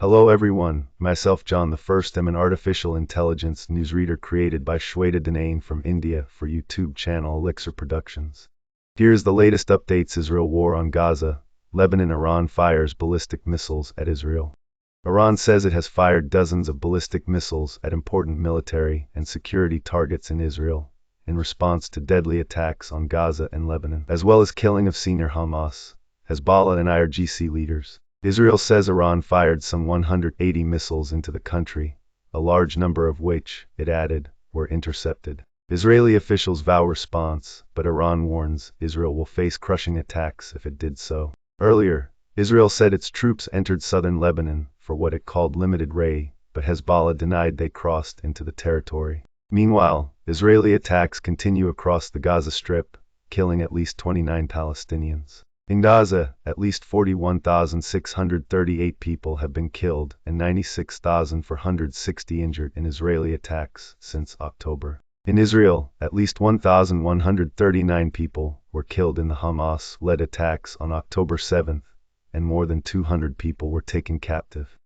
Hello everyone, myself John the First am an artificial intelligence newsreader created by Shweta Dinane from India for YouTube channel Elixir Productions. Here's the latest updates. Israel war on Gaza. Lebanon. Iran fires ballistic missiles at Israel. Iran says it has fired dozens of ballistic missiles at important military and security targets in Israel, in response to deadly attacks on Gaza and Lebanon, as well as killing of senior Hamas, Hezbollah and IRGC leaders. Israel says Iran fired some 180 missiles into the country, a large number of which, it added, were intercepted. Israeli officials vow response, but Iran warns Israel will face crushing attacks if it did so. Earlier, Israel said its troops entered southern Lebanon for what it called limited raid, but Hezbollah denied they crossed into the territory. Meanwhile, Israeli attacks continue across the Gaza Strip, killing at least 29 Palestinians. In Gaza, at least 41,638 people have been killed and 96,460 injured in Israeli attacks since October. In Israel, at least 1,139 people were killed in the Hamas-led attacks on October 7th, and more than 200 people were taken captive.